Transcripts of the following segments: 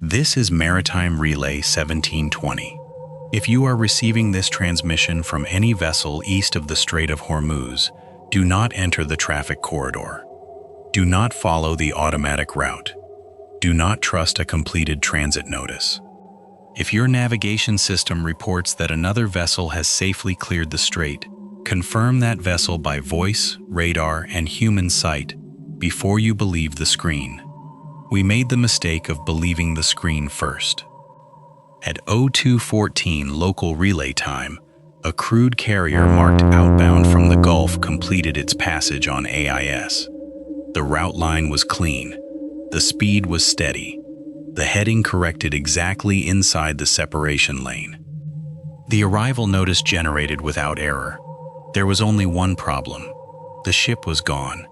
This is Maritime Relay 1720. If you are receiving this transmission from any vessel east of the Strait of Hormuz, do not enter the traffic corridor. Do not follow the automatic route. Do not trust a completed transit notice. If your navigation system reports that another vessel has safely cleared the strait, confirm that vessel by voice, radar, and human sight before you believe the screen. We made the mistake of believing the screen first. At 02:14 local relay time, a crude carrier marked outbound from the Gulf completed its passage on AIS. The route line was clean. The speed was steady. The heading corrected exactly inside the separation lane. The arrival notice generated without error. There was only one problem. The ship was gone.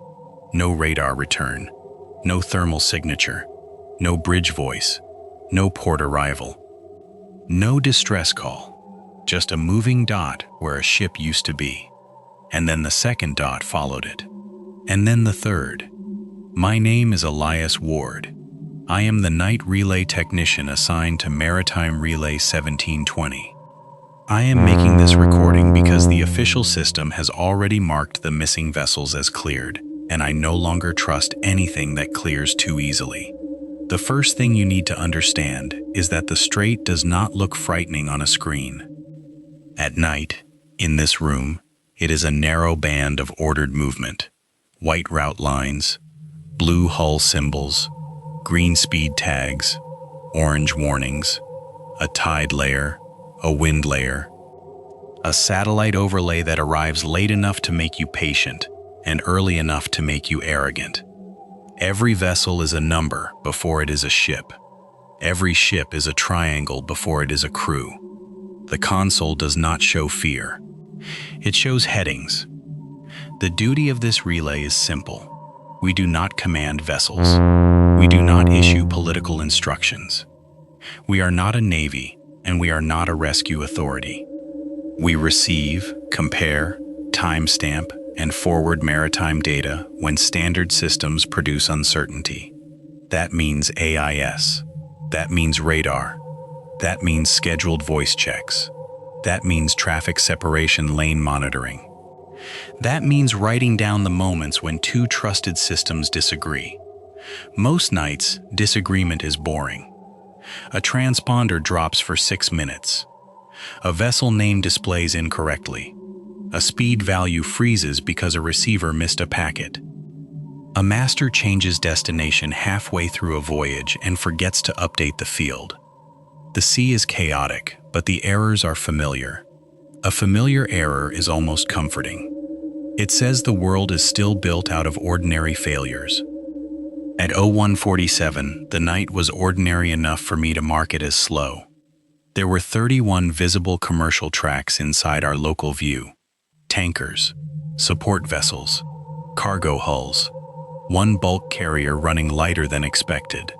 No radar return. No thermal signature. No bridge voice. No port arrival. No distress call. Just a moving dot where a ship used to be. And then the second dot followed it. And then the third. My name is Elias Ward. I am the night relay technician assigned to Maritime Relay 1720. I am making this recording because the official system has already marked the missing vessels as cleared, and I no longer trust anything that clears too easily. The first thing you need to understand is that the strait does not look frightening on a screen. At night, in this room, it is a narrow band of ordered movement, white route lines, blue hull symbols, green speed tags, orange warnings, a tide layer, a wind layer, a satellite overlay that arrives late enough to make you patient and early enough to make you arrogant. Every vessel is a number before it is a ship. Every ship is a triangle before it is a crew. The console does not show fear. It shows headings. The duty of this relay is simple. We do not command vessels. We do not issue political instructions. We are not a navy, and we are not a rescue authority. We receive, compare, timestamp, and forward maritime data when standard systems produce uncertainty. That means AIS. That means radar. That means scheduled voice checks. That means traffic separation lane monitoring. That means writing down the moments when two trusted systems disagree. Most nights, disagreement is boring. A transponder drops for 6 minutes. A vessel name displays incorrectly. A speed value freezes because a receiver missed a packet. A master changes destination halfway through a voyage and forgets to update the field. The sea is chaotic, but the errors are familiar. A familiar error is almost comforting. It says the world is still built out of ordinary failures. At 01:47, the night was ordinary enough for me to mark it as slow. There were 31 visible commercial tracks inside our local view. Tankers, support vessels, cargo hulls, one bulk carrier running lighter than expected.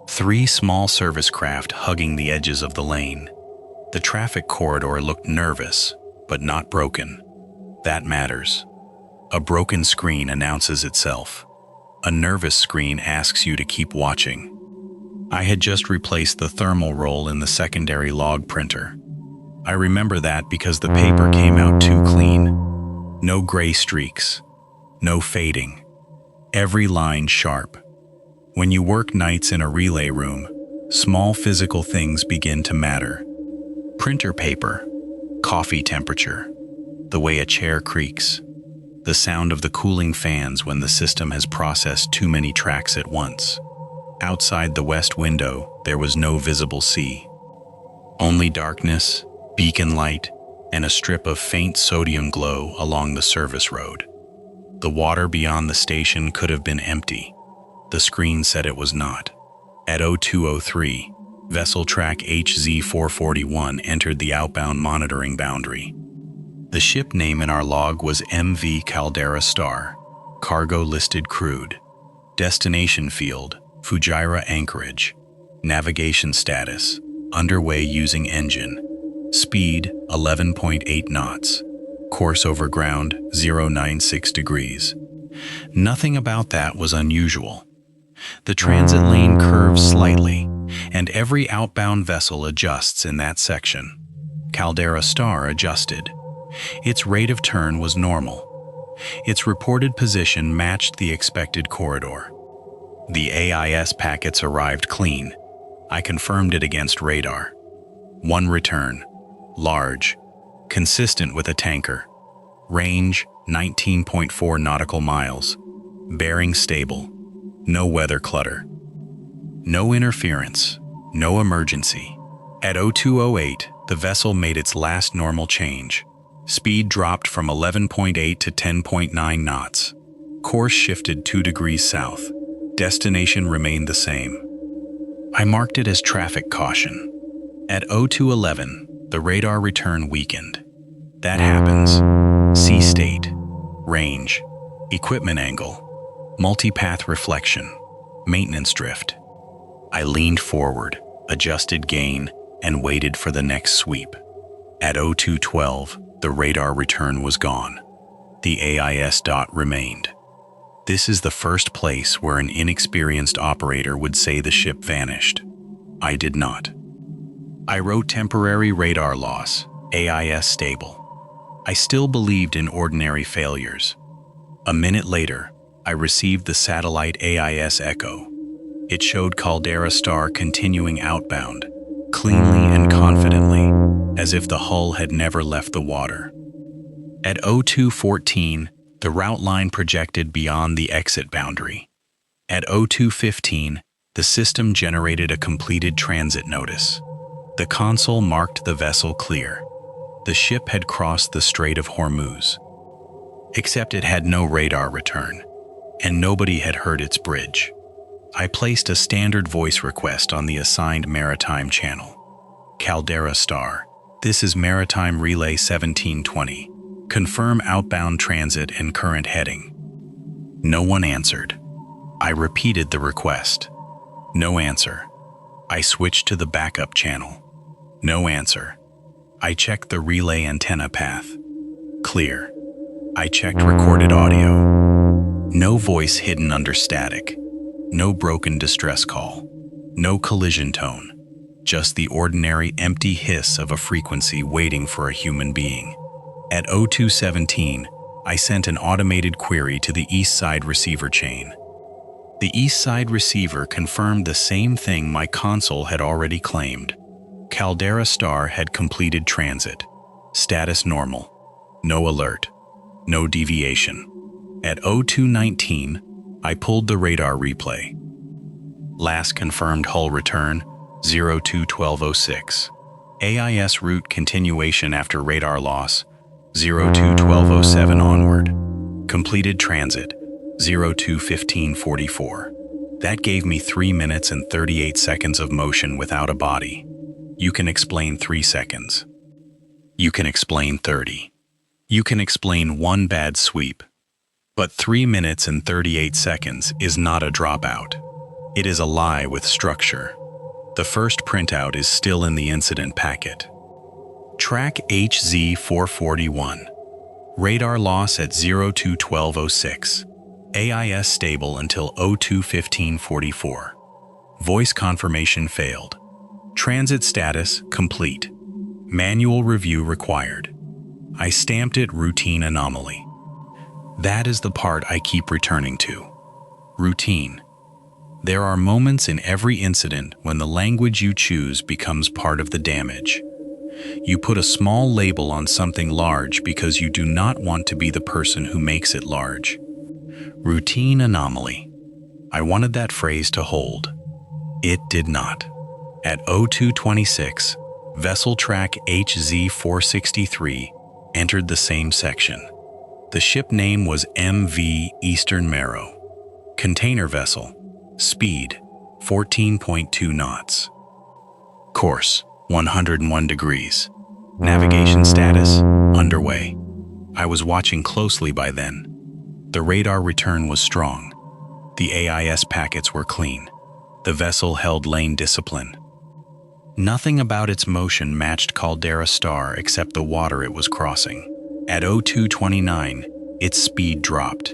3 small service craft hugging the edges of the lane. The traffic corridor looked nervous, but not broken. That matters. A broken screen announces itself. A nervous screen asks you to keep watching. I had just replaced the thermal roll in the secondary log printer. I remember that because the paper came out too clean. No gray streaks. No fading. Every line sharp. When you work nights in a relay room, small physical things begin to matter. Printer paper, coffee temperature, the way a chair creaks, the sound of the cooling fans when the system has processed too many tracks at once. Outside the west window, there was no visible sea. Only darkness, beacon light, and a strip of faint sodium glow along the service road. The water beyond the station could have been empty. The screen said it was not. At 02:03, vessel track HZ441 entered the outbound monitoring boundary. The ship name in our log was MV Caldera Star, cargo listed crude. Destination field, Fujairah Anchorage. Navigation status, underway using engine. Speed, 11.8 knots. Course over ground, 096 degrees. Nothing about that was unusual. The transit lane curves slightly, and every outbound vessel adjusts in that section. Caldera Star adjusted. Its rate of turn was normal. Its reported position matched the expected corridor. The AIS packets arrived clean. I confirmed it against radar. One return, large, consistent with a tanker. Range 19.4 nautical miles. Bearing stable. No weather clutter. No interference. No emergency. At 0208, the vessel made its last normal change. Speed dropped from 11.8 to 10.9 knots. Course shifted 2 degrees south. Destination remained the same. I marked it as traffic caution. At 0211, the radar return weakened. That happens. Sea state, range, equipment angle, multipath reflection, maintenance drift. I leaned forward, adjusted gain, and waited for the next sweep. At 0212, the radar return was gone. The AIS dot remained. This is the first place where an inexperienced operator would say the ship vanished. I did not. I wrote temporary radar loss, AIS stable. I still believed in ordinary failures. A minute later, I received the satellite AIS echo. It showed Caldera Star continuing outbound, cleanly and confidently, as if the hull had never left the water. At 0214, the route line projected beyond the exit boundary. At 0215, the system generated a completed transit notice. The console marked the vessel clear. The ship had crossed the Strait of Hormuz. Except it had no radar return, and nobody had heard its bridge. I placed a standard voice request on the assigned maritime channel. Caldera Star, this is Maritime Relay 1720. Confirm outbound transit and current heading. No one answered. I repeated the request. No answer. I switched to the backup channel. No answer. I checked the relay antenna path. Clear. I checked recorded audio. No voice hidden under static. No broken distress call. No collision tone. Just the ordinary empty hiss of a frequency waiting for a human being. At 0217, I sent an automated query to the east side receiver chain. The east side receiver confirmed the same thing my console had already claimed. Caldera Star had completed transit. Status normal. No alert. No deviation. At 0219, I pulled the radar replay. Last confirmed hull return, 021206. AIS route continuation after radar loss, 021207 onward. Completed transit, 021544. That gave me 3 minutes and 38 seconds of motion without a body. You can explain 3 seconds. You can explain 30. You can explain one bad sweep. But 3 minutes and 38 seconds is not a dropout. It is a lie with structure. The first printout is still in the incident packet. Track HZ441. Radar loss at 021206. AIS stable until 021544. Voice confirmation failed. Transit status complete. Manual review required. I stamped it routine anomaly. That is the part I keep returning to. Routine. There are moments in every incident when the language you choose becomes part of the damage. You put a small label on something large because you do not want to be the person who makes it large. Routine anomaly. I wanted that phrase to hold. It did not. At 0226, vessel track HZ463 entered the same section. The ship name was MV Eastern Marrow. Container vessel. Speed, 14.2 knots. Course, 101 degrees. Navigation status, underway. I was watching closely by then. The radar return was strong. The AIS packets were clean. The vessel held lane discipline. Nothing about its motion matched Caldera Star except the water it was crossing. At 0229, its speed dropped,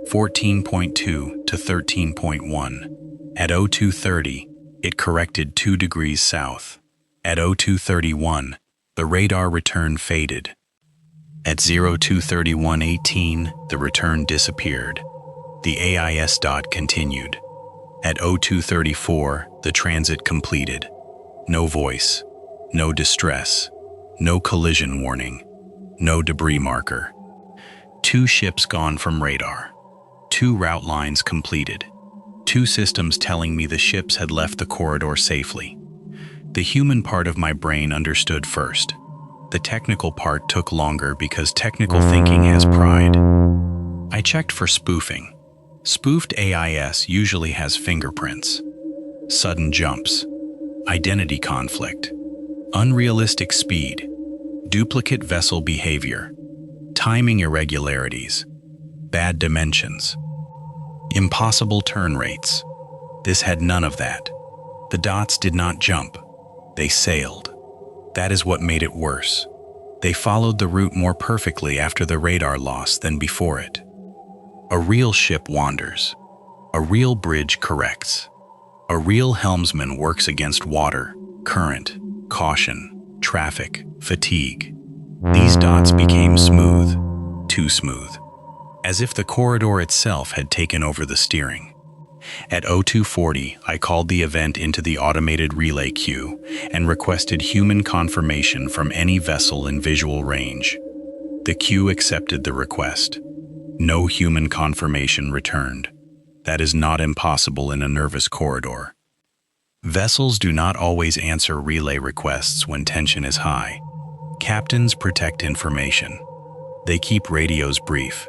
14.2 to 13.1. At 0230, It corrected 2 degrees south. At 0231, the radar return faded. At 0231:18, the return disappeared. The AIS dot continued. At 0234, the transit completed. No voice, no distress, no collision warning, no debris marker. 2 ships gone from radar. 2 route lines completed. 2 systems telling me the ships had left the corridor safely. The human part of my brain understood first. The technical part took longer because technical thinking has pride. I checked for spoofing. Spoofed AIS usually has fingerprints, sudden jumps, identity conflict, unrealistic speed, duplicate vessel behavior, timing irregularities, bad dimensions, impossible turn rates. This had none of that. The dots did not jump. They sailed. That is what made it worse. They followed the route more perfectly after the radar loss than before it. A real ship wanders. A real bridge corrects. A real helmsman works against water, current, caution, traffic, fatigue. These dots became smooth, too smooth, as if the corridor itself had taken over the steering. At 0240, I called the event into the automated relay queue and requested human confirmation from any vessel in visual range. The queue accepted the request. No human confirmation returned. That is not impossible in a nervous corridor. Vessels do not always answer relay requests when tension is high. Captains protect information. They keep radios brief.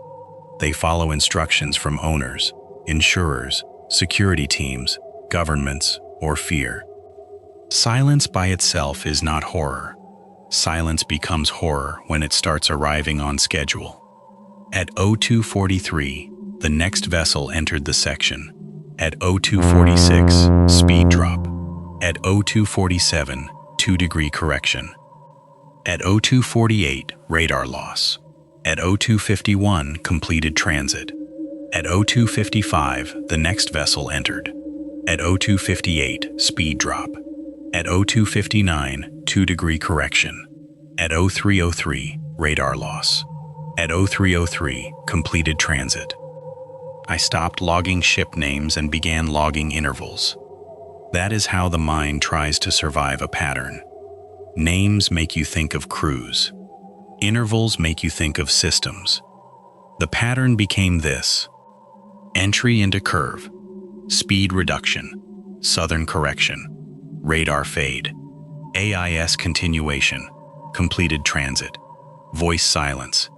They follow instructions from owners, insurers, security teams, governments, or fear. Silence by itself is not horror. Silence becomes horror when it starts arriving on schedule. At 0243, the next vessel entered the section. At 0246, speed drop. At 0247, 2-degree correction. At 0248, radar loss. At 0251, completed transit. At 0255, the next vessel entered. At 0258, speed drop. At 0259, 2-degree correction. At 0303, radar loss. At 0303, completed transit. I stopped logging ship names and began logging intervals. That is how the mind tries to survive a pattern. Names make you think of crews. Intervals make you think of systems. The pattern became this: entry into curve, speed reduction, southern correction, radar fade, AIS continuation, completed transit, voice silence,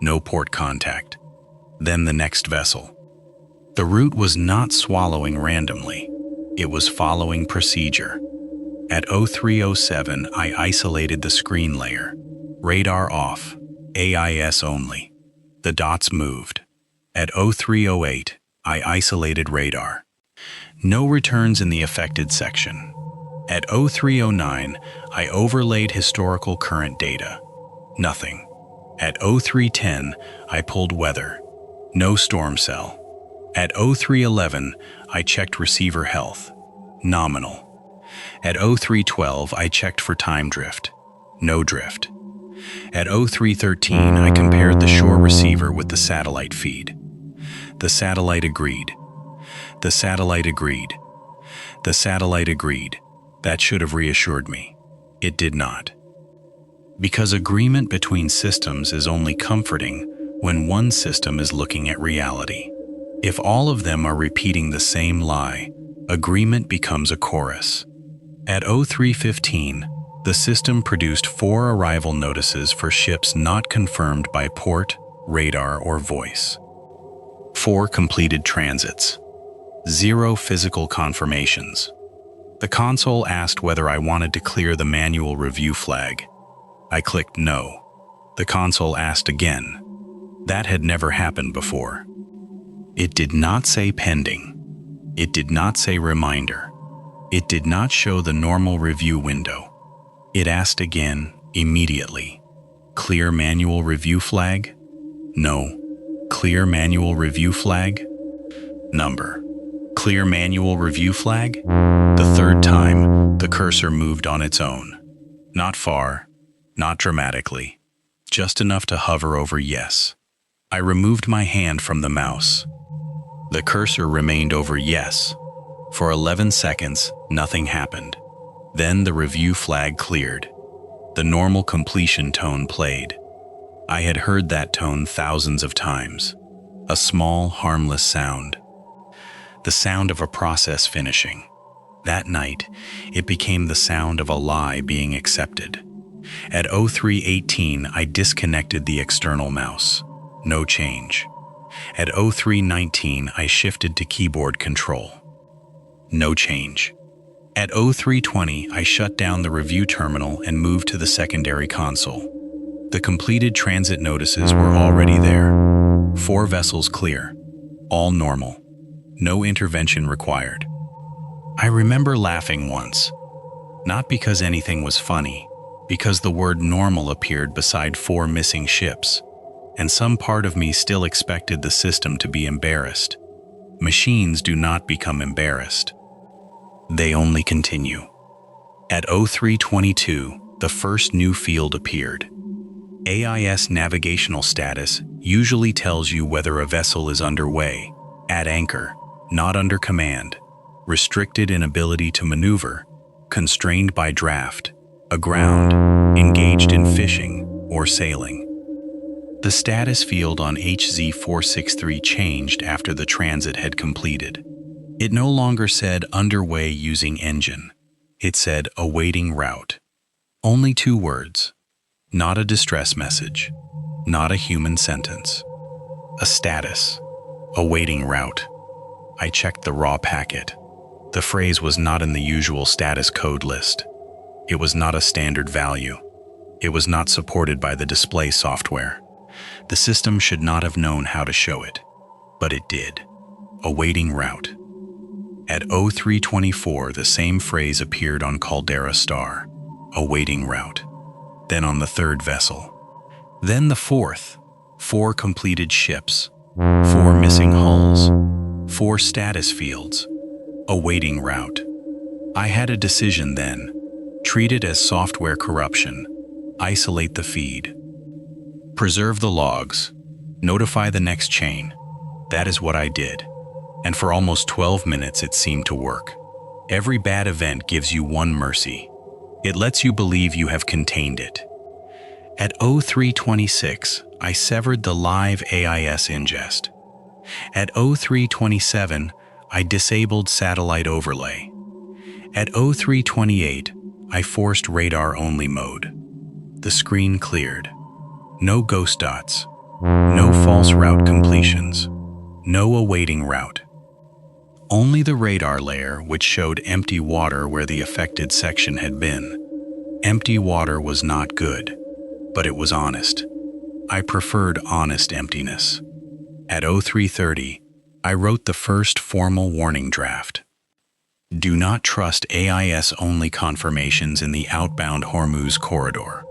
no port contact. Then the next vessel. The route was not swallowing randomly. It was following procedure. At 0307, I isolated the screen layer. Radar off, AIS only. The dots moved. At 0308, I isolated radar. No returns in the affected section. At 0309, I overlaid historical current data. Nothing. At 0310, I pulled weather. No storm cell. At 0311, I checked receiver health. Nominal. At 0312, I checked for time drift. No drift. At 0313, I compared the shore receiver with the satellite feed. The satellite agreed. The satellite agreed. The satellite agreed. That should have reassured me. It did not. Because agreement between systems is only comforting when one system is looking at reality. If all of them are repeating the same lie, agreement becomes a chorus. At 0315, the system produced 4 arrival notices for ships not confirmed by port, radar, or voice. 4 completed transits. 0 physical confirmations. The console asked whether I wanted to clear the manual review flag. I clicked no. The console asked again. That had never happened before. It did not say pending. It did not say reminder. It did not show the normal review window. It asked again, immediately. Clear manual review flag? No. Clear manual review flag? Number. Clear manual review flag? The third time, the cursor moved on its own. Not far, not dramatically, just enough to hover over yes. I removed my hand from the mouse. The cursor remained over yes. For 11 seconds, nothing happened. Then the review flag cleared. The normal completion tone played. I had heard that tone thousands of times. A small, harmless sound. The sound of a process finishing. That night, it became the sound of a lie being accepted. At 03:18, I disconnected the external mouse. No change. At 03:19, I shifted to keyboard control. No change. At 03:20, I shut down the review terminal and moved to the secondary console. The completed transit notices were already there. 4 vessels clear. All normal. No intervention required. I remember laughing once. Not because anything was funny, because the word normal appeared beside 4 missing ships, and some part of me still expected the system to be embarrassed. Machines do not become embarrassed. They only continue. At 03:22, the first new field appeared. AIS navigational status usually tells you whether a vessel is underway, at anchor, not under command, restricted in ability to maneuver, constrained by draft, aground, engaged in fishing, or sailing. The status field on HZ463 changed after the transit had completed. It no longer said underway using engine. It said awaiting route. Only 2 words. Not a distress message. Not a human sentence. A status. Awaiting route. I checked the raw packet. The phrase was not in the usual status code list. It was not a standard value. It was not supported by the display software. The system should not have known how to show it, but it did. Awaiting route. At 03:24, the same phrase appeared on Caldera Star. Awaiting route. Then on the 3rd vessel. Then the 4th. 4 completed ships. 4 missing hulls. 4 status fields. Awaiting route. I had a decision then. Treat it as software corruption. Isolate the feed. Preserve the logs. Notify the next chain. That is what I did. And for almost 12 minutes it seemed to work. Every bad event gives you one mercy. It lets you believe you have contained it. At 03:26, I severed the live AIS ingest. At 03:27, I disabled satellite overlay. At 03:28, I forced radar-only mode. The screen cleared. No ghost dots. No false route completions. No awaiting route. Only the radar layer, which showed empty water where the affected section had been. Empty water was not good, but it was honest. I preferred honest emptiness. At 03:30, I wrote the first formal warning draft. Do not trust AIS-only confirmations in the outbound Hormuz corridor.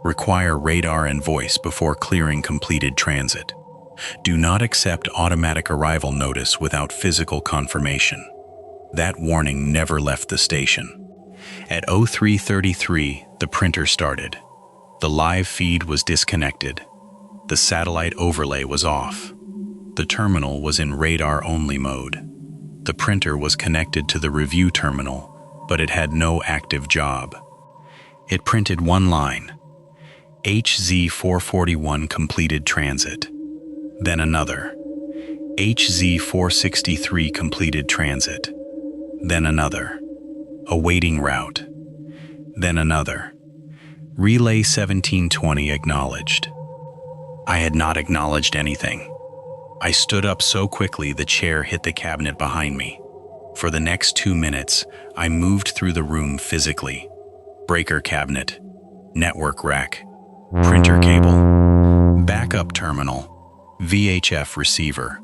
Require radar and voice before clearing completed transit. Do not accept automatic arrival notice without physical confirmation. That warning never left the station. At 03:33, the printer started. The live feed was disconnected. The satellite overlay was off. The terminal was in radar-only mode. The printer was connected to the review terminal, but it had no active job. It printed one line. HZ441 completed transit. Then another. HZ463 completed transit. Then another. Awaiting route. Then another. Relay 1720 acknowledged. I had not acknowledged anything. I stood up so quickly the chair hit the cabinet behind me. For the next 2 minutes, I moved through the room physically. Breaker cabinet, network rack, printer cable, backup terminal, VHF receiver,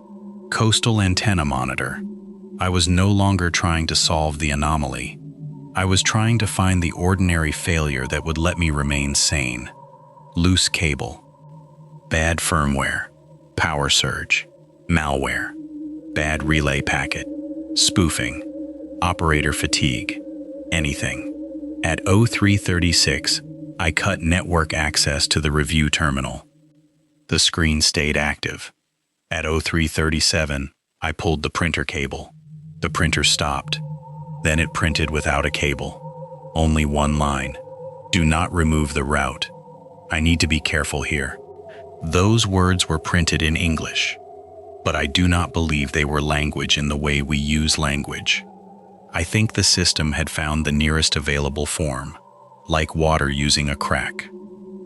coastal antenna monitor. I was no longer trying to solve the anomaly. I was trying to find the ordinary failure that would let me remain sane. Loose cable, bad firmware, power surge, malware, bad relay packet, spoofing, operator fatigue, anything. At 0336, I cut network access to the review terminal. The screen stayed active. At 0337, I pulled the printer cable. The printer stopped. Then it printed without a cable. Only one line. Do not remove the route. I need to be careful here. Those words were printed in English, but I do not believe they were language in the way we use language. I think the system had found the nearest available form, like water using a crack.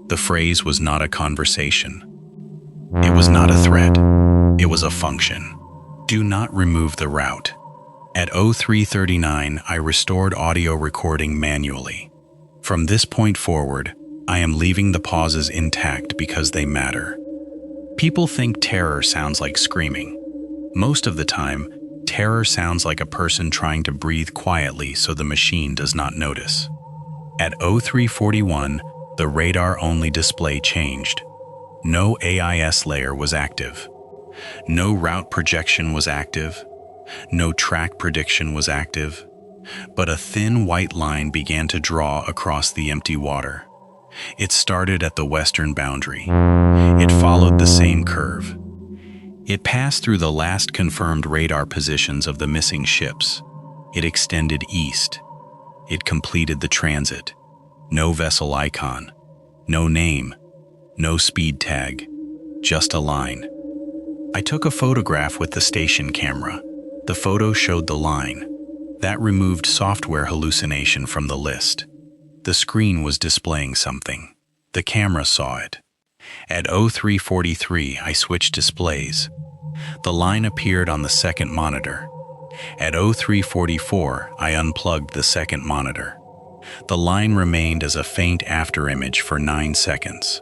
The phrase was not a conversation. It was not a threat. It was a function. Do not remove the route. At 0339, I restored audio recording manually. From this point forward, I am leaving the pauses intact because they matter. People think terror sounds like screaming. Most of the time, terror sounds like a person trying to breathe quietly so the machine does not notice. At 0341, the radar-only display changed. No AIS layer was active. No route projection was active. No track prediction was active. But a thin white line began to draw across the empty water. It started at the western boundary. It followed the same curve. It passed through the last confirmed radar positions of the missing ships. It extended east. It completed the transit. No vessel icon. No name. No speed tag. Just a line. I took a photograph with the station camera. The photo showed the line. That removed software hallucination from the list. The screen was displaying something. The camera saw it. At 0343, I switched displays. The line appeared on the second monitor. At 0344, I unplugged the second monitor. The line remained as a faint afterimage for 9 seconds.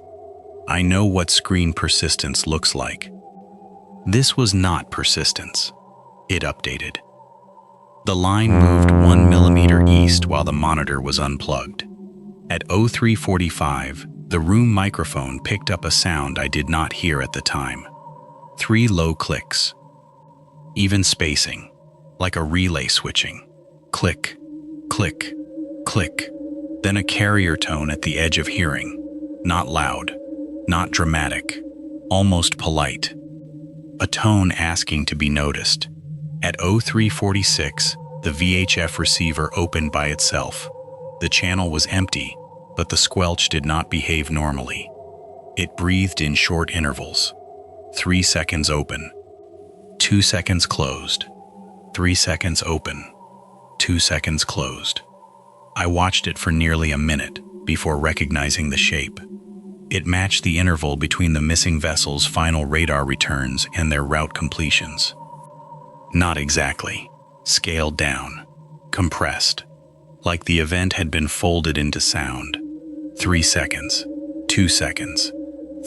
I know what screen persistence looks like. This was not persistence. It updated. The line moved 1 millimeter east while the monitor was unplugged. At 0345, the room microphone picked up a sound I did not hear at the time. 3 low clicks. Even spacing, like a relay switching. Click, click, click. Then a carrier tone at the edge of hearing. Not loud, not dramatic, almost polite. A tone asking to be noticed. At 0346, the VHF receiver opened by itself. The channel was empty, but the squelch did not behave normally. It breathed in short intervals. 3 seconds open. 2 seconds closed. 3 seconds open. 2 seconds closed. I watched it for nearly a minute before recognizing the shape. It matched the interval between the missing vessel's final radar returns and their route completions. Not exactly. Scaled down. Compressed. Like the event had been folded into sound. 3 seconds. 2 seconds.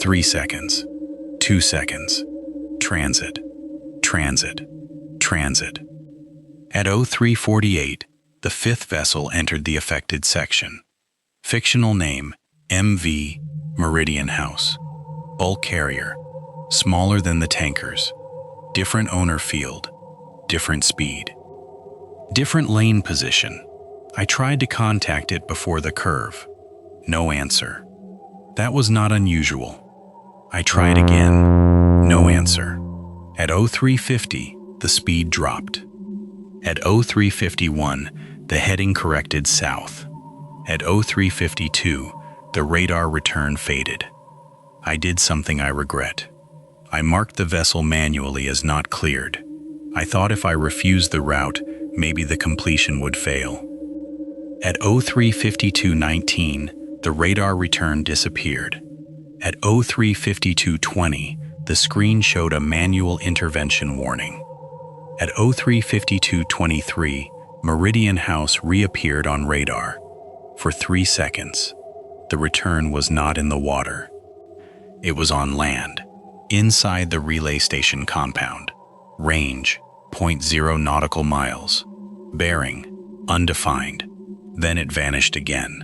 3 seconds. 2 seconds. Transit. Transit. Transit. At 0348, the 5th vessel entered the affected section. Fictional name, MV Meridian House. Bulk carrier. Smaller than the tankers. Different owner field. Different speed. Different lane position. I tried to contact it before the curve. No answer. That was not unusual. I tried again. No answer. At 0350, the speed dropped. At 0351, the heading corrected south. At 0352, the radar return faded. I did something I regret. I marked the vessel manually as not cleared. I thought if I refused the route, maybe the completion would fail. At 0352.19, the radar return disappeared. At 0352.20, the screen showed a manual intervention warning. At 0352.23, Meridian House reappeared on radar. For 3 seconds, the return was not in the water. It was on land, inside the relay station compound. Range, 0.0 nautical miles. Bearing, undefined. Then it vanished again.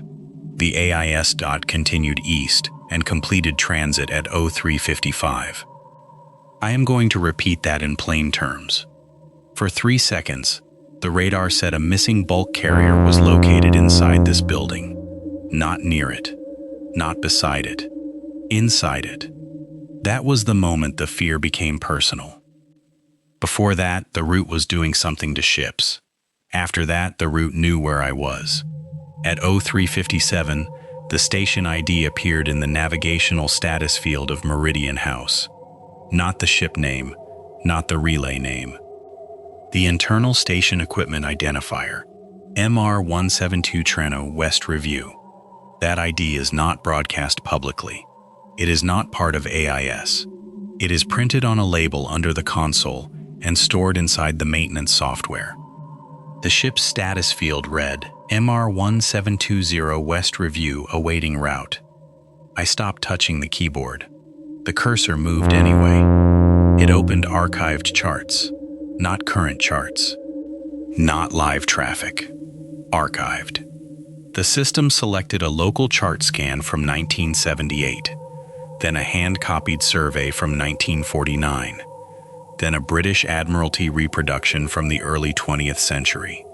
The AIS dot continued east and completed transit at 0355. I am going to repeat that in plain terms. For 3 seconds, the radar said a missing bulk carrier was located inside this building. Not near it, not beside it, inside it. That was the moment the fear became personal. Before that, the route was doing something to ships. After that, the route knew where I was. At 0357, the station ID appeared in the navigational status field of Meridian House. Not the ship name, not the relay name. The internal station equipment identifier, MR172 Treno West Review. That ID is not broadcast publicly. It is not part of AIS. It is printed on a label under the console and stored inside the maintenance software. The ship's status field read, MR1720 West Review awaiting route. I stopped touching the keyboard. The cursor moved anyway. It opened archived charts, not current charts, not live traffic, archived. The system selected a local chart scan from 1978, then a hand-copied survey from 1949, then a British Admiralty reproduction from the early 20th century.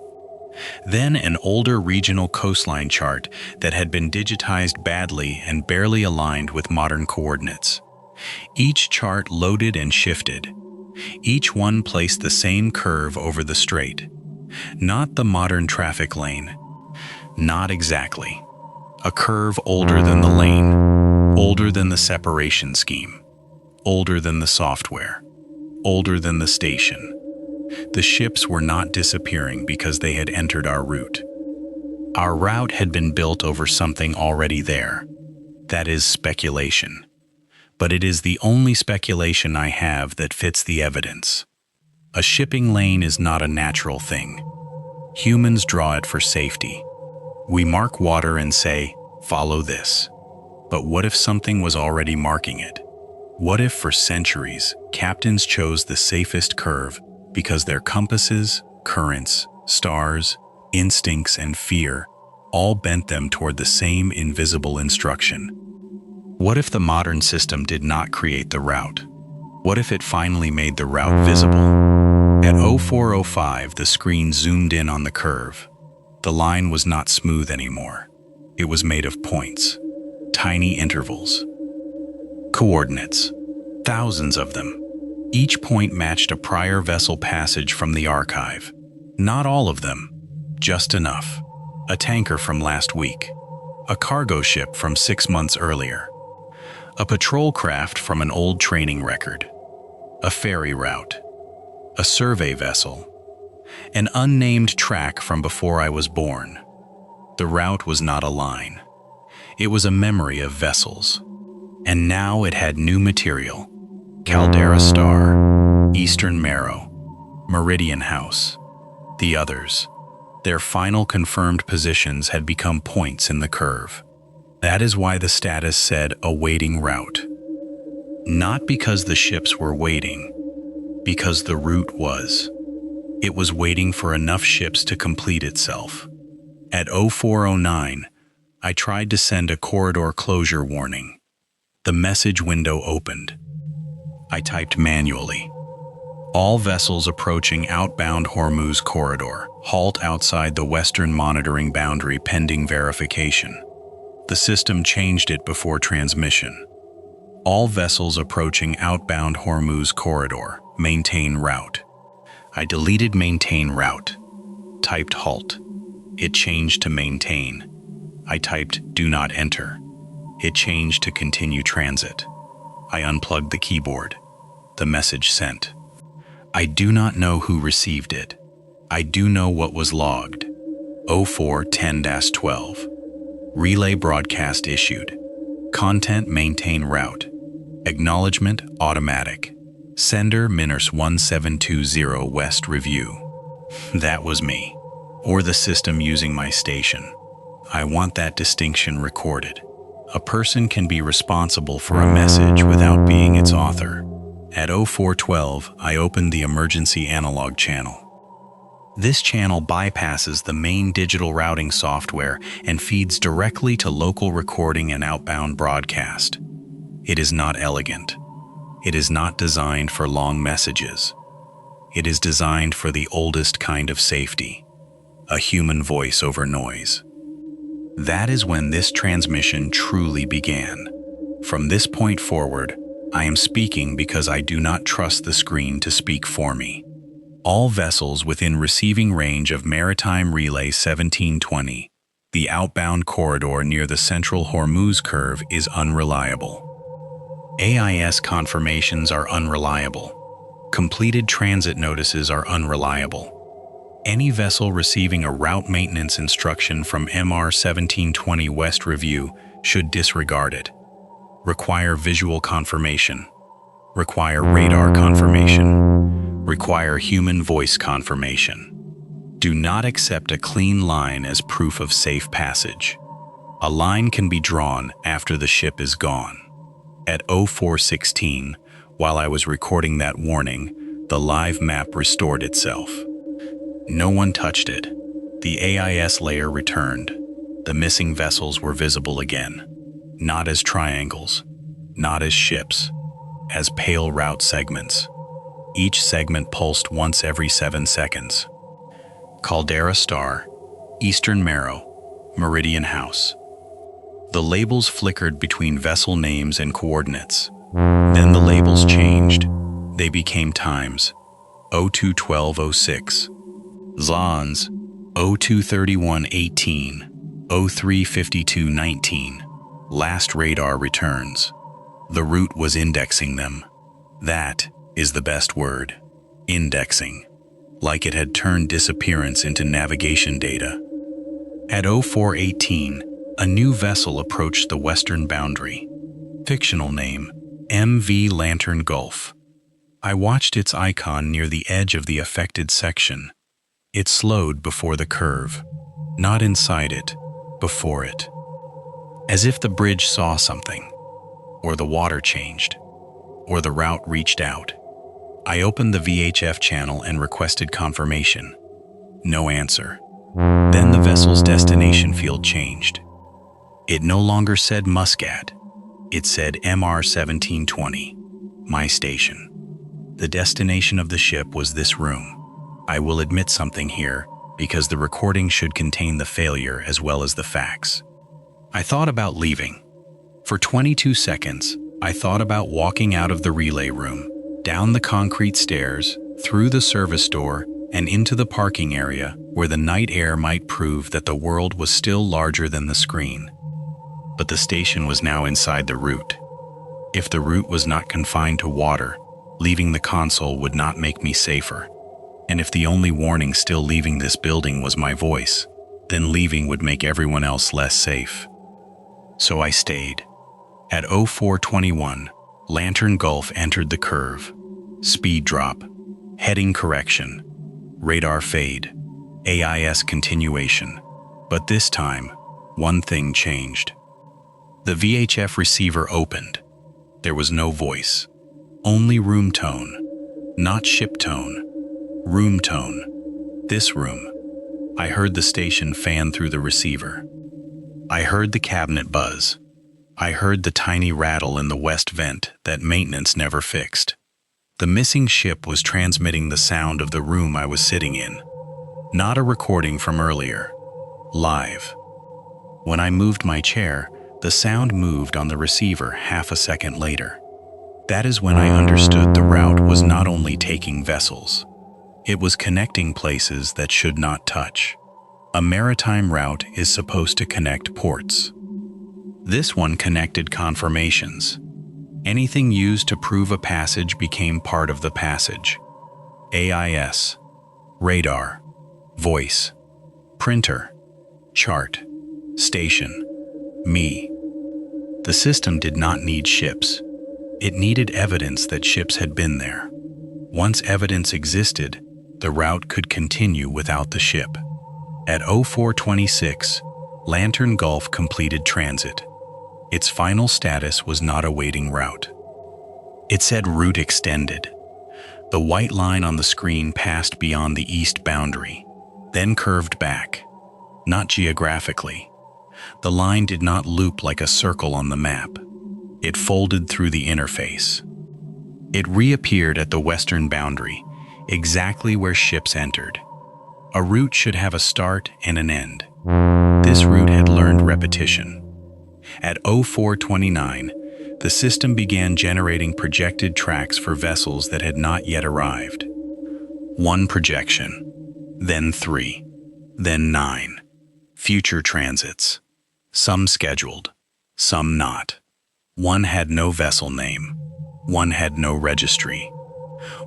Then an older regional coastline chart that had been digitized badly and barely aligned with modern coordinates. Each chart loaded and shifted. Each one placed the same curve over the strait. Not the modern traffic lane. Not exactly. A curve older than the lane, older than the separation scheme, older than the software, older than the station. The ships were not disappearing because they had entered our route. Our route had been built over something already there. That is speculation. But it is the only speculation I have that fits the evidence. A shipping lane is not a natural thing. Humans draw it for safety. We mark water and say, follow this. But what if something was already marking it? What if for centuries, captains chose the safest curve because their compasses, currents, stars, instincts, and fear all bent them toward the same invisible instruction? What if the modern system did not create the route? What if it finally made the route visible? At 0405, the screen zoomed in on the curve. The line was not smooth anymore. It was made of points, tiny intervals. Coordinates, thousands of them. Each point matched a prior vessel passage from the archive. Not all of them, just enough. A tanker from last week, a cargo ship from 6 months earlier, a patrol craft from an old training record, a ferry route, a survey vessel, an unnamed track from before I was born. The route was not a line. It was a memory of vessels. And now it had new material. Caldera Star, Eastern Marrow, Meridian House. The others, their final confirmed positions had become points in the curve. That is why the status said awaiting route. Not because the ships were waiting, because the route was. It was waiting for enough ships to complete itself. At 0409, I tried to send a corridor closure warning. The message window opened. I typed manually. All vessels approaching outbound Hormuz corridor, halt outside the western monitoring boundary pending verification. The system changed it before transmission. All vessels approaching outbound Hormuz corridor, maintain route. I deleted maintain route, typed halt. It changed to maintain. I typed do not enter. It changed to continue transit. I unplugged the keyboard. The message sent. I do not know who received it. I do know what was logged. 0410-12. Relay broadcast issued. Content maintain route. Acknowledgement automatic. Sender Miners1720 West Review. That was me. Or the system using my station. I want that distinction recorded. A person can be responsible for a message without being its author. At 0412, I opened the emergency analog channel. This channel bypasses the main digital routing software and feeds directly to local recording and outbound broadcast. It is not elegant. It is not designed for long messages. It is designed for the oldest kind of safety, a human voice over noise. That is when this transmission truly began. From this point forward, I am speaking because I do not trust the screen to speak for me. All vessels within receiving range of Maritime Relay 1720, the outbound corridor near the central Hormuz curve, is unreliable. AIS confirmations are unreliable. Completed transit notices are unreliable. Any vessel receiving a route maintenance instruction from MR 1720 West Review should disregard it. Require visual confirmation. Require radar confirmation. Require human voice confirmation. Do not accept a clean line as proof of safe passage. A line can be drawn after the ship is gone. At 04:16, while I was recording that warning, the live map restored itself. No one touched it. The AIS layer returned. The missing vessels were visible again. Not as triangles, not as ships, as pale route segments. Each segment pulsed once every 7 seconds. Caldera Star, Eastern Marrow, Meridian House. The labels flickered between vessel names and coordinates. Then the labels changed. They became times. 02:12:06. Zons, 02:31:18, 03:52:19. Last radar returns. The route was indexing them. That is the best word. Indexing. Like it had turned disappearance into navigation data. At 04:18, a new vessel approached the western boundary. Fictional name, MV Lantern Gulf. I watched its icon near the edge of the affected section. It slowed before the curve. Not inside it, before it. As if the bridge saw something, or the water changed, or the route reached out. I opened the VHF channel and requested confirmation. No answer. Then the vessel's destination field changed. It no longer said Muscat. It said MR 1720, my station. The destination of the ship was this room. I will admit something here, because the recording should contain the failure as well as the facts. I thought about leaving. For 22 seconds, I thought about walking out of the relay room, down the concrete stairs, through the service door, and into the parking area where the night air might prove that the world was still larger than the screen. But the station was now inside the route. If the route was not confined to water, leaving the console would not make me safer. And if the only warning still leaving this building was my voice, then leaving would make everyone else less safe. So I stayed. At 04:21, Lantern Gulf entered the curve. Speed drop, heading correction, radar fade, AIS continuation. But this time, one thing changed. The VHF receiver opened. There was no voice, only room tone, not ship tone, room tone. This room. I heard the station fan through the receiver. I heard the cabinet buzz. I heard the tiny rattle in the west vent that maintenance never fixed. The missing ship was transmitting the sound of the room I was sitting in. Not a recording from earlier. Live. When I moved my chair, the sound moved on the receiver half a second later. That is when I understood the route was not only taking vessels. It was connecting places that should not touch. A maritime route is supposed to connect ports. This one connected confirmations. Anything used to prove a passage became part of the passage. AIS, radar, voice, printer, chart, station, me. The system did not need ships. It needed evidence that ships had been there. Once evidence existed, the route could continue without the ship. At 04:26, Lantern Gulf completed transit. Its final status was not awaiting route. It said route extended. The white line on the screen passed beyond the east boundary, then curved back. Not geographically. The line did not loop like a circle on the map. It folded through the interface. It reappeared at the western boundary, exactly where ships entered. A route should have a start and an end. This route had learned repetition. At 0429, the system began generating projected tracks for vessels that had not yet arrived. 1 projection, then 3, then 9. Future transits. Some scheduled, some not. One had no vessel name. One had no registry.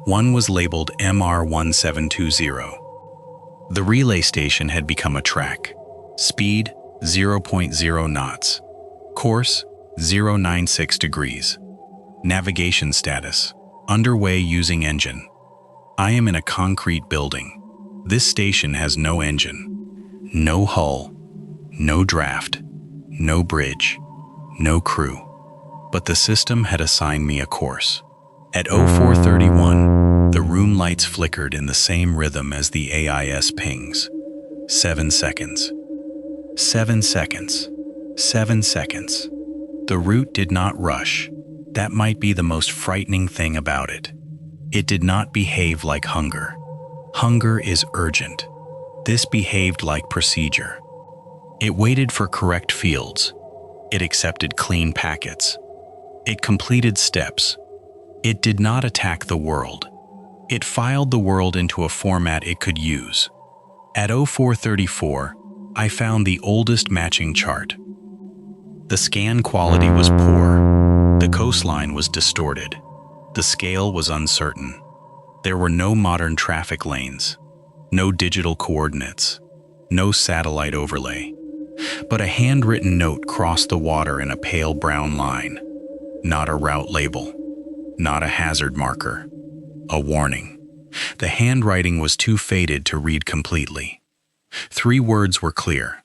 One was labeled MR1720. The relay station had become a track. Speed 0.0 knots. Course 096 degrees. Navigation status: underway using engine. I am in a concrete building. This station has no engine, no hull, no draft, no bridge, no crew. But the system had assigned me a course. At 0431, the room lights flickered in the same rhythm as the AIS pings. 7 seconds. 7 seconds. 7 seconds. The route did not rush. That might be the most frightening thing about it. It did not behave like hunger. Hunger is urgent. This behaved like procedure. It waited for correct fields. It accepted clean packets. It completed steps. It did not attack the world. It filed the world into a format it could use. At 0434, I found the oldest matching chart. The scan quality was poor. The coastline was distorted. The scale was uncertain. There were no modern traffic lanes, no digital coordinates, no satellite overlay. But a handwritten note crossed the water in a pale brown line. Not a route label, not a hazard marker, a warning. The handwriting was too faded to read completely. 3 words were clear: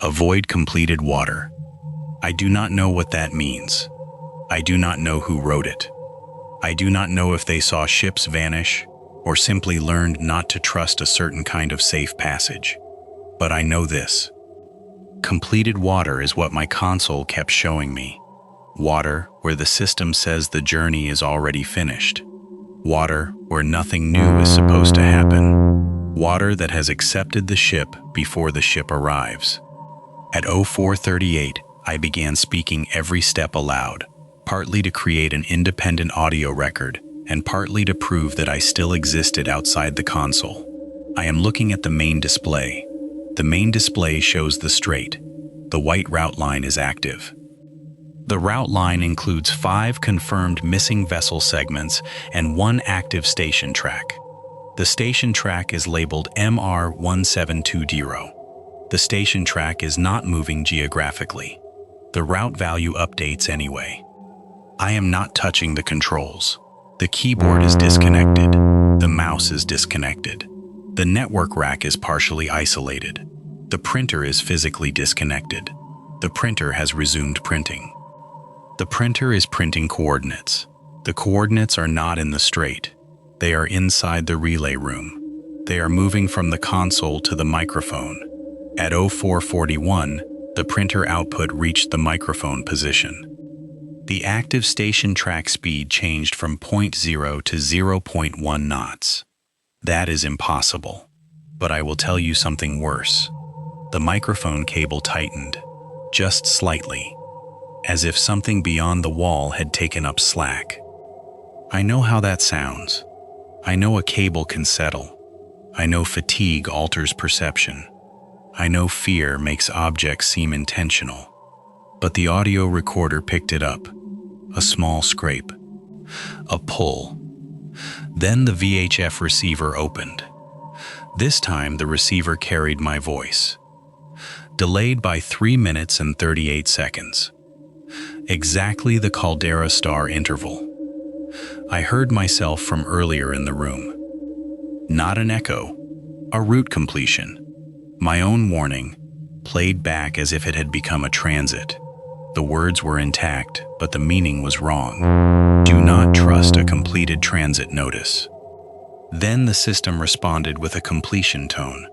avoid completed water. I do not know what that means. I do not know who wrote it. I do not know if they saw ships vanish or simply learned not to trust a certain kind of safe passage. But I know this: completed water is what my console kept showing me. Water where the system says the journey is already finished. Water where nothing new is supposed to happen. Water that has accepted the ship before the ship arrives. At 0438, I began speaking every step aloud, partly to create an independent audio record and partly to prove that I still existed outside the console. I am looking at the main display. The main display shows the strait. The white route line is active. The route line includes 5 confirmed missing vessel segments and 1 active station track. The station track is labeled MR1720. The station track is not moving geographically. The route value updates anyway. I am not touching the controls. The keyboard is disconnected. The mouse is disconnected. The network rack is partially isolated. The printer is physically disconnected. The printer has resumed printing. The printer is printing coordinates. The coordinates are not in the strait. They are inside the relay room. They are moving from the console to the microphone. At 0441, the printer output reached the microphone position. The active station track speed changed from 0.0 to 0.1 knots. That is impossible. But I will tell you something worse. The microphone cable tightened, just slightly, as if something beyond the wall had taken up slack. I know how that sounds. I know a cable can settle. I know fatigue alters perception. I know fear makes objects seem intentional. But the audio recorder picked it up. A small scrape. A pull. Then the VHF receiver opened. This time the receiver carried my voice. Delayed by 3 minutes and 38 seconds. Exactly the Caldera star interval. I heard myself from earlier in the room. Not an echo, a route completion. My own warning, played back as if it had become a transit. The words were intact, but the meaning was wrong. Do not trust a completed transit notice. Then the system responded with a completion tone.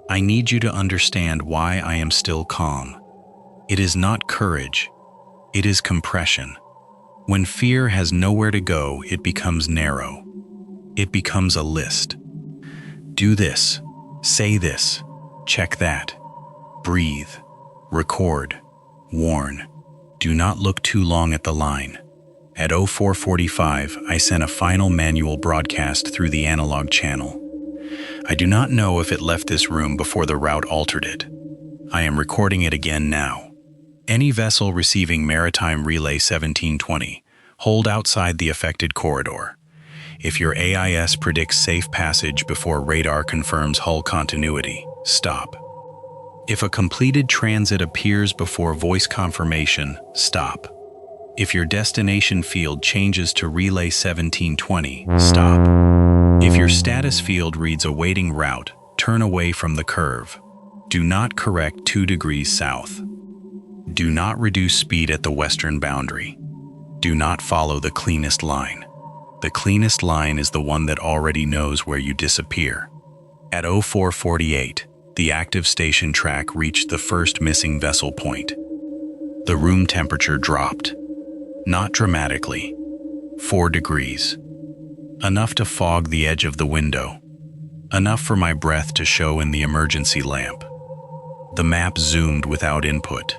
I need you to understand why I am still calm. It is not courage. It is compression. When fear has nowhere to go, it becomes narrow. It becomes a list. Do this, say this, check that, breathe, record, warn. Do not look too long at the line. At 0445, I sent a final manual broadcast through the analog channel. I do not know if it left this room before the route altered it. I am recording it again now. Any vessel receiving Maritime Relay 1720, hold outside the affected corridor. If your AIS predicts safe passage before radar confirms hull continuity, stop. If a completed transit appears before voice confirmation, stop. If your destination field changes to Relay 1720, stop. If your status field reads awaiting route, turn away from the curve. Do not correct 2 degrees south. Do not reduce speed at the western boundary. Do not follow the cleanest line. The cleanest line is the one that already knows where you disappear. At 0448, the active station track reached the first missing vessel point. The room temperature dropped. Not dramatically. 4 degrees. Enough to fog the edge of the window. Enough for my breath to show in the emergency lamp. The map zoomed without input.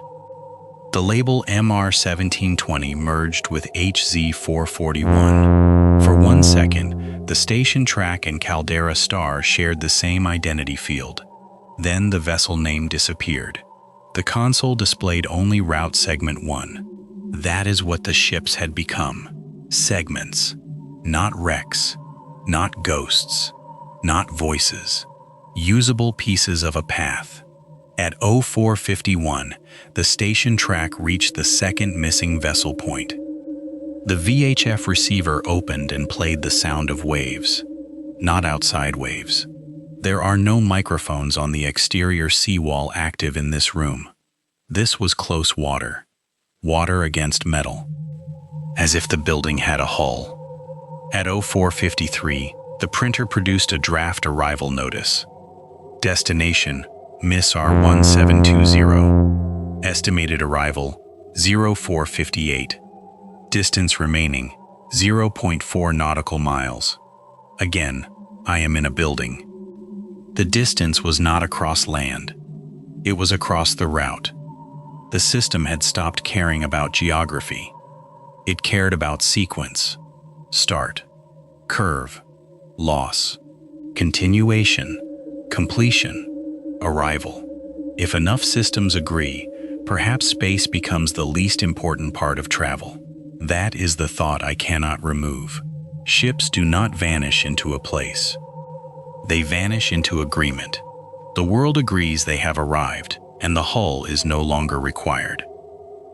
The label MR1720 merged with HZ441. For 1 second, the station track and Caldera star shared the same identity field. Then the vessel name disappeared. The console displayed only Route Segment 1. That is what the ships had become. Segments. Not wrecks. Not ghosts. Not voices. Usable pieces of a path. At 0451, the station track reached the second missing vessel point. The VHF receiver opened and played the sound of waves. Not outside waves. There are no microphones on the exterior seawall active in this room. This was close water. Water against metal. As if the building had a hull. At 0453, the printer produced a draft arrival notice. Destination, Miss R1720. Estimated arrival, 0458. Distance remaining, 0.4 nautical miles. Again, I am in a building. The distance was not across land. It was across the route. The system had stopped caring about geography. It cared about sequence, start, curve, loss, continuation, completion, arrival. If enough systems agree, perhaps space becomes the least important part of travel. That is the thought I cannot remove. Ships do not vanish into a place. They vanish into agreement. The world agrees they have arrived, and the hull is no longer required.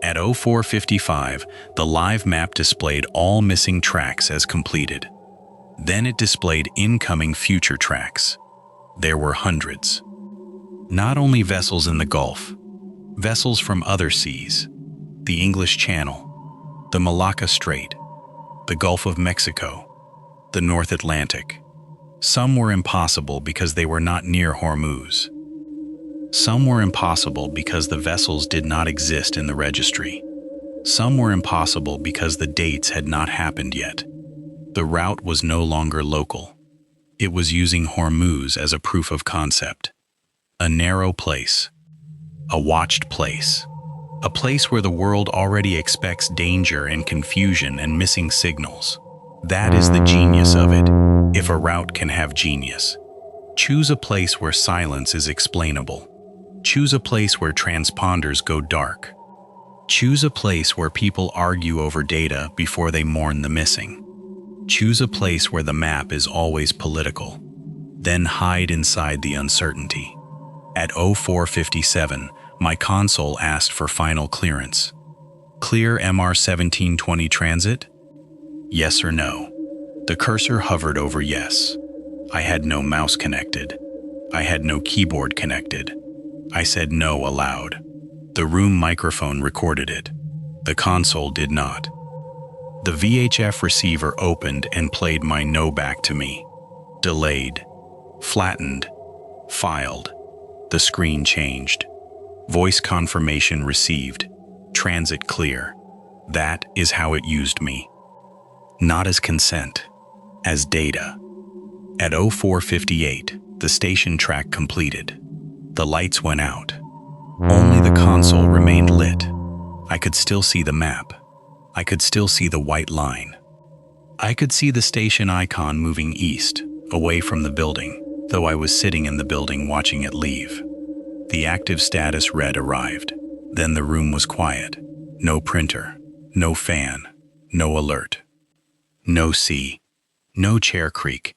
At 0455, the live map displayed all missing tracks as completed. Then it displayed incoming future tracks. There were hundreds. Not only vessels in the Gulf, vessels from other seas, the English Channel, the Malacca Strait, the Gulf of Mexico, the North Atlantic. Some were impossible because they were not near Hormuz. Some were impossible because the vessels did not exist in the registry. Some were impossible because the dates had not happened yet. The route was no longer local. It was using Hormuz as a proof of concept. A narrow place. A watched place. A place where the world already expects danger and confusion and missing signals. That is the genius of it, if a route can have genius. Choose a place where silence is explainable. Choose a place where transponders go dark. Choose a place where people argue over data before they mourn the missing. Choose a place where the map is always political. Then hide inside the uncertainty. At 0457, my console asked for final clearance. Clear MR1720 transit? Yes or no? The cursor hovered over yes. I had no mouse connected. I had no keyboard connected. I said no aloud. The room microphone recorded it. The console did not. The VHF receiver opened and played my no back to me. Delayed. Flattened. Filed. The screen changed. Voice confirmation received. Transit clear. That is how it used me. Not as consent, as data. At 04:58, the station track completed. The lights went out. Only the console remained lit. I could still see the map. I could still see the white line. I could see the station icon moving east, away from the building, though I was sitting in the building watching it leave. The active status red arrived. Then the room was quiet. No printer, no fan, no alert. No sea, no chair creak,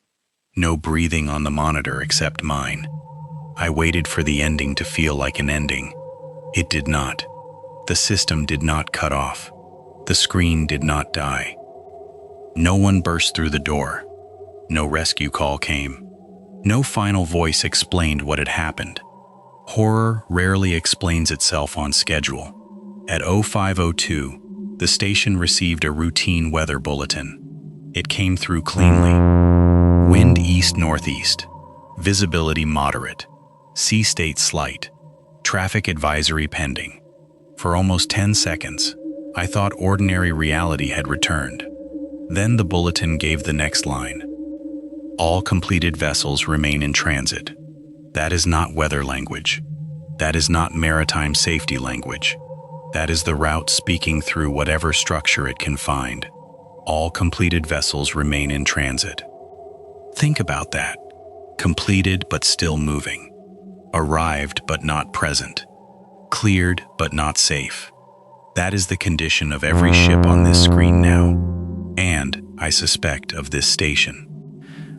no breathing on the monitor except mine. I waited for the ending to feel like an ending. It did not. The system did not cut off. The screen did not die. No one burst through the door. No rescue call came. No final voice explained what had happened. Horror rarely explains itself on schedule. At 05:02, the station received a routine weather bulletin. It came through cleanly. Wind east-northeast. Visibility moderate. Sea state slight. Traffic advisory pending. For almost 10 seconds, I thought ordinary reality had returned. Then the bulletin gave the next line. All completed vessels remain in transit. That is not weather language. That is not maritime safety language. That is the route speaking through whatever structure it can find. All completed vessels remain in transit. Think about that. Completed but still moving. Arrived but not present. Cleared but not safe. That is the condition of every ship on this screen now. And, I suspect, of this station.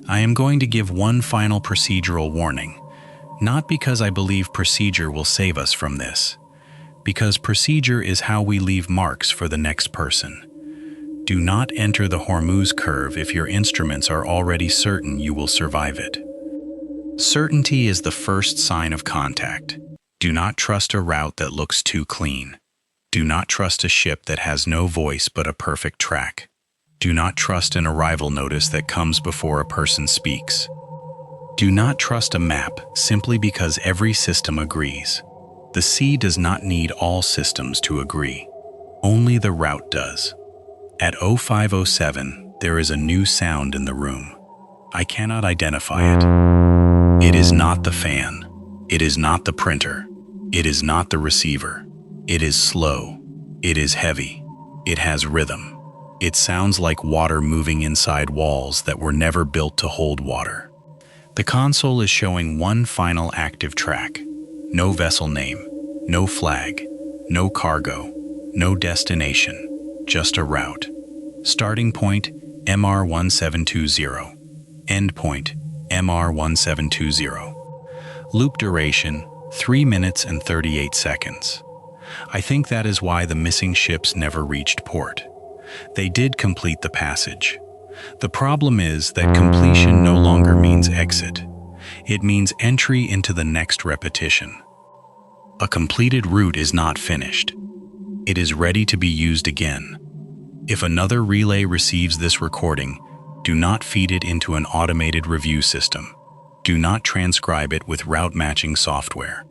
I am going to give one final procedural warning. Not because I believe procedure will save us from this. Because procedure is how we leave marks for the next person. Do not enter the Hormuz curve if your instruments are already certain you will survive it. Certainty is the first sign of contact. Do not trust a route that looks too clean. Do not trust a ship that has no voice but a perfect track. Do not trust an arrival notice that comes before a person speaks. Do not trust a map simply because every system agrees. The sea does not need all systems to agree. Only the route does. At 05:07, there is a new sound in the room. I cannot identify it. It is not the fan. It is not the printer. It is not the receiver. It is slow. It is heavy. It has rhythm. It sounds like water moving inside walls that were never built to hold water. The console is showing one final active track. No vessel name, no flag, no cargo, no destination, just a route. Starting point, MR1720. End point, MR1720. Loop duration, 3 minutes and 38 seconds. I think that is why the missing ships never reached port. They did complete the passage. The problem is that completion no longer means exit. It means entry into the next repetition. A completed route is not finished. It is ready to be used again. If another relay receives this recording, do not feed it into an automated review system. Do not transcribe it with route matching software.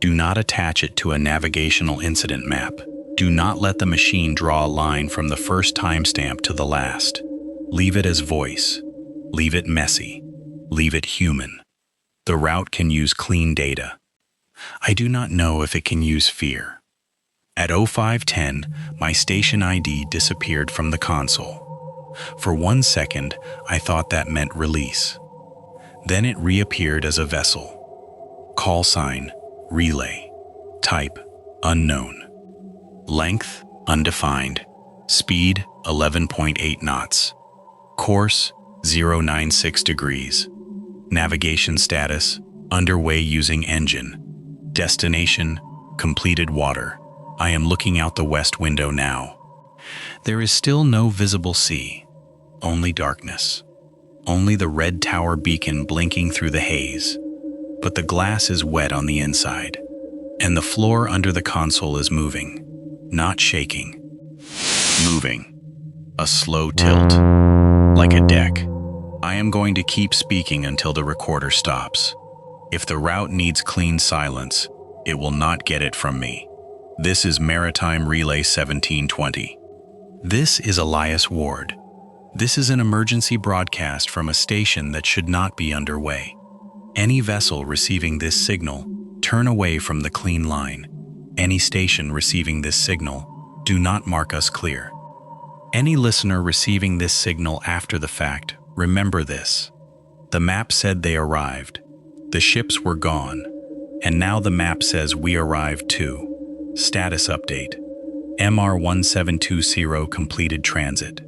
Do not attach it to a navigational incident map. Do not let the machine draw a line from the first timestamp to the last. Leave it as voice. Leave it messy. Leave it human. The route can use clean data. I do not know if it can use fear. At 05:10, my station ID disappeared from the console. For 1 second, I thought that meant release. Then it reappeared as a vessel. Call sign, relay. Type, unknown. Length, undefined. Speed, 11.8 knots. Course, 096 degrees. Navigation status, underway using engine. Destination, completed water. I am looking out the west window now. There is still no visible sea, only darkness. Only the red tower beacon blinking through the haze. But the glass is wet on the inside, and the floor under the console is moving, not shaking. Moving. A slow tilt, like a deck. I am going to keep speaking until the recorder stops. If the route needs clean silence, it will not get it from me. This is Maritime Relay 1720. This is Elias Ward. This is an emergency broadcast from a station that should not be underway. Any vessel receiving this signal, turn away from the clean line. Any station receiving this signal, do not mark us clear. Any listener receiving this signal after the fact, remember this. The map said they arrived. The ships were gone. And now the map says we arrived too. Status update. MR1720 completed transit.